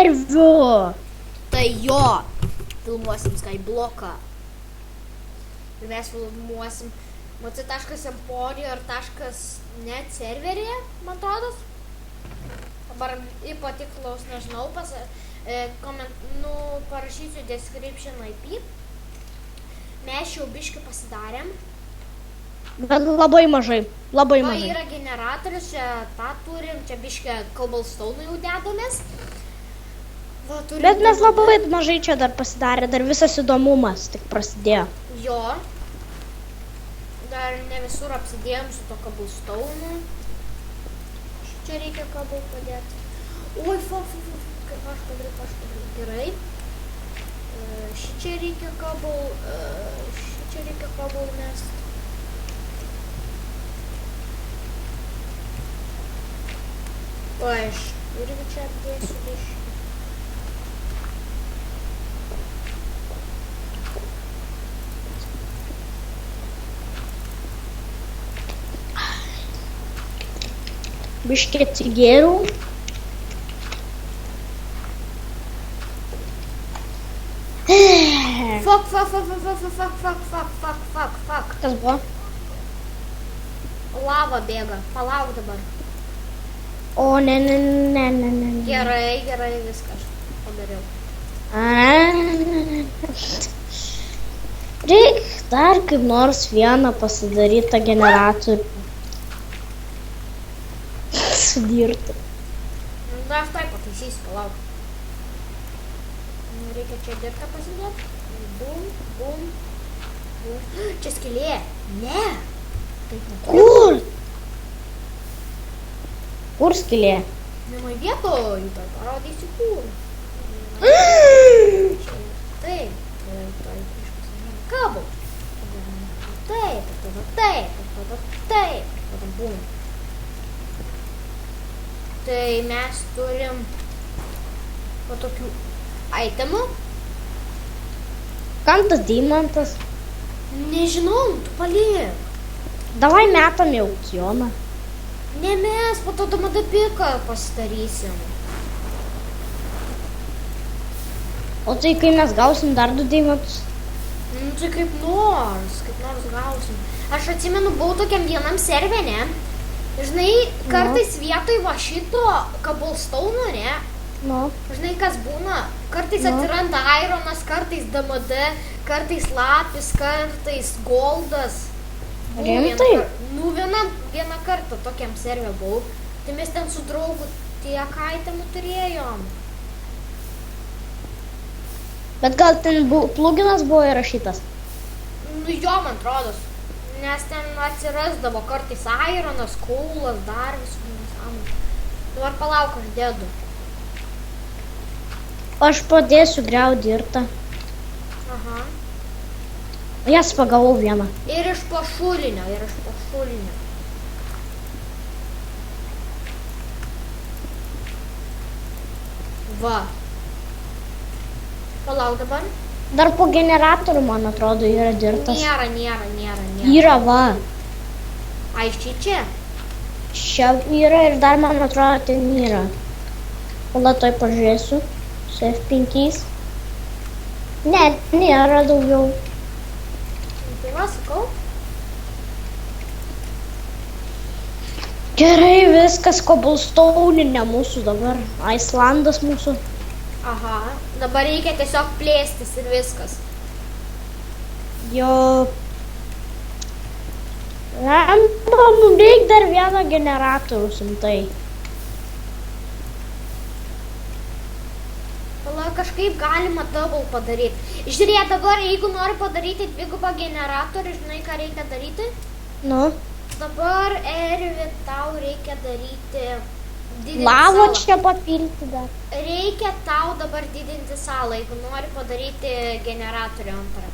serviu. Tai jo, filmuosim Skybloką. Ir mes filmuosim moci.emporio ir .net serveryje, man atrodos. Dabar patiklaus, nežinau, parašysiu description IP. Mes jau biškį pasidarėm. Bet labai mažai, labai Va, mažai. yra generatorius, čia tą turim, čia biškį cobblestone jau dedamės. Va, turim. Bet mes labai mažai čia dar pasidarė, dar visas įdomumas tik prasidėjo. Jo. Dar ne visur apsidėjom su to cobblestone. Čia reikia kabel padėti. Oi, kaip aš padariau. Gerai. Šičia reikia kabel mest. O aš irgi čia apdėsiu biškį. Biškį atsigėriau. Fuck. Kas buvo? Lava bėga. Palauk dabar. O, ne. Gerai, viską aš padariau. Reik dar kaip nors vieną pasidarytą generatorių. Sudirti. Dar aš tai pataisysiu, palauk. Reikia čia dirtą pasidėti. Bum. Čia skylė. Ne. Taip ne. Kur? Kur skylė? Vienoj vietoj. Tai parodysiu kur. Taip. Kabel. Taip. Bum. Tai mes turim po tokių itemų. Kam tas deimantas? Nežinau, tu paliek. Davai metam į aukcioną. Ne mes, po to damadapiką pasidarysim. O tai kai mes gausim dar 2 deimantus? Tai kaip nors gausim. Aš atsimenu, buvau tokiam vienam servene. Žinai, kartais vietoj va šito cobblestone, ne? Nu. Žinai, kas būna? Kartais atsiranda ironas, kartais DMD, kartais lapis, kartais goldas. Rimtai? Vieną kartą tokiam serve buvau. Tai mes ten su draugu tiek itemų turėjom. Bet gal ten pluginas buvo įrašytas? Jo, man atrodos. Nes ten atsirasdavo kartais ironas, kaulas, dar visų nesąmonė. Dabar palauk, aš dedu. Aš padėsiu griaut dirtą. Aha. Jas pagavau vieną. Ir iš pašulinio. Va. Palauk dabar. Dar po generatorių, man atrodo, yra dirtas. Nėra. Yra, va. Ai, čia? Čia yra ir dar, man atrodo, ten yra. Pala, toj pažiūrėsiu. Su F5. Ne, nėra daugiau. Tai va, sakau. Gerai, viskas cobblestone mūsų dabar. Islandas mūsų. Aha. Dabar reikia tiesiog plėstis ir viskas. Jo. Mums reikia dar vieną generatorių simtai. Kažkaip galima double padaryti. Žiūrėk, dabar jeigu nori padaryti dvigubą generatorių, žinai, ką reikia daryti? Nu. Dabar, Ervi, tau reikia daryti didinti Lavo salą. čia papilti dar. Reikia tau dabar didinti salą, jeigu nori padaryti generatorių antrą.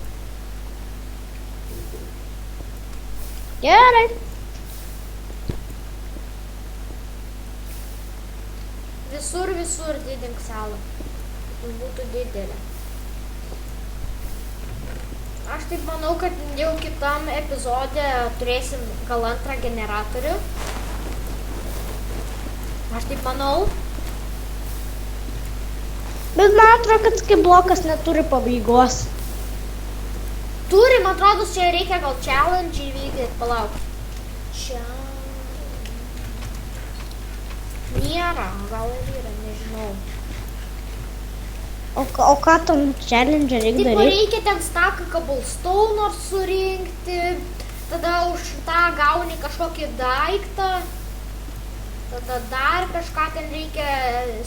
Gerai. Visur didink salą. Būtų didelė. Aš taip manau, kad jau kitam epizode turėsim gal antrą generatorių. Aš taip manau. man atrodo, kad kaip blokas neturi pabaigos. Turim, atrodo, čia reikia gal challenge įvykdyti, palauk. Čia... Nėra, gal ir yra, nežinau. O ką tam challenge reikia Tipo, daryti? reikia ten staką cobblestone surinkti, tada už tą gauni kažkokį daiktą, tada dar kažką ten reikia,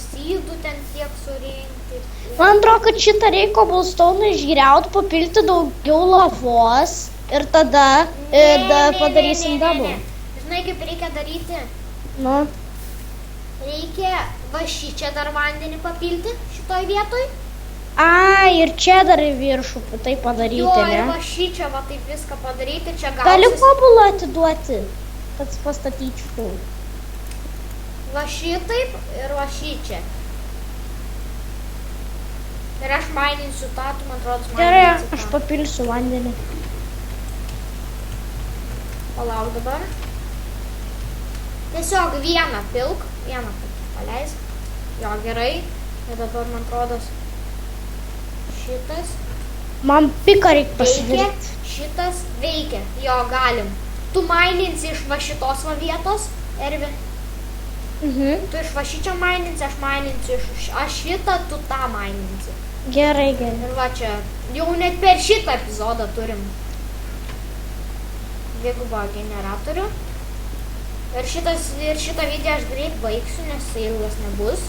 sydų ten tiek surinkti. Man atrodo, kad šitą reikia cobblestone išgriauti, papilti daugiau lavos ir tada padarysim double. Žinai, kaip reikia daryti? Nu, Reikia va šičia dar vandenį papilti šitoj vietoj. ir čia dar į viršų tai padaryti, Jo, ir ne? va šičia va taip viską padaryti, čia Gali gausis. pobulą atiduoti, kad pastatyčiau. Va šitaip ir va šičia. Ir aš maininsiu tą, tu man atrodo, Gerai, maininsi aš tą. papilsiu vandenį. Palauk dabar. Tiesiog vieną pilk, paleisk. Jo, gerai. Ir dabar man atrodo šitas Man piką reikia veikia, pasidaryti. šitas veikia. Jo, galim. Tu maininsi iš va šitos va vietos, Ervi. Tu iš va šičio maininsi, aš maininsiu aš šitą, tu tą maininsi. Gerai, gerai. Ir va čia, jau net per šitą epizodą turim dvigubą generatorių. Ir šitą video aš greit baigsiu, nes jisai ilgas nebus.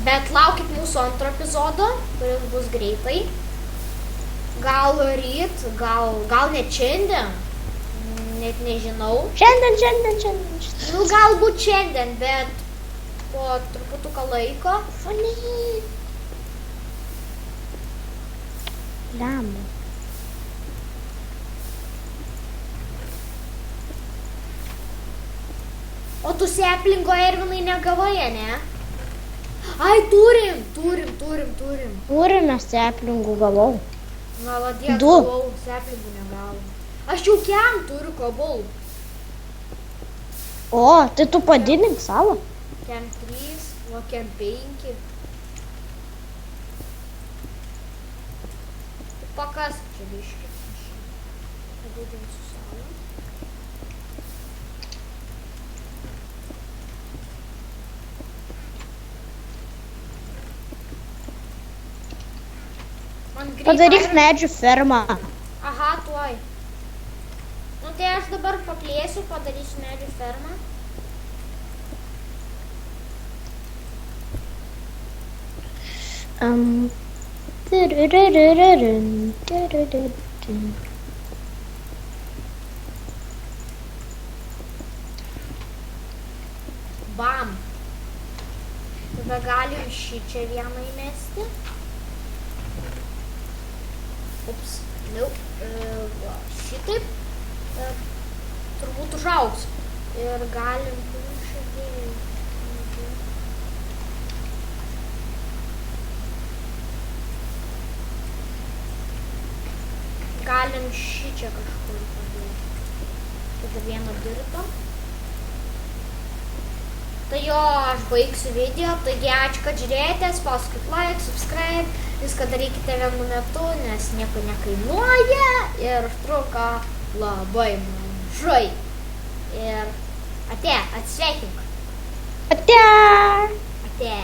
Bet laukit mūsų antro epizodo, kuris bus greitai. Gal ryt, gal net šiandien. Net nežinau. Šiandien. Nu, galbūt šiandien, bet po truputuką laiko. Funny. Lemba. O tu seplingo Ervinai negavai, ne? Ai, turim. Turime seplingų gavau. Na, ladė, Du. gavau, seplingų negavau. Aš jau kem turiu kabul. O, tai tu padidink savo. Kem 3, o kem 5. Pakas čia biškį. Padidinsiu savo. Man greit Padaryk iron- medžių fermą. Aha, tuoj. Nu tai aš dabar paplėsiu, padarysiu medžių fermą. Bam. Tada galim šičia vieną įmesti. Ups, va, šitaip turbūt užaugs. Ir galim galim šičia kažkur padėti. Tada vieną dirtą. Tai jo, aš baigsiu video, taigi ačiū, kad žiūrėjote, spauskit like, subscribe, viską darykite vienu metu, nes nieko nekainuoja ir užtruko labai mažai. Ir atsveikink. Ate. Ate.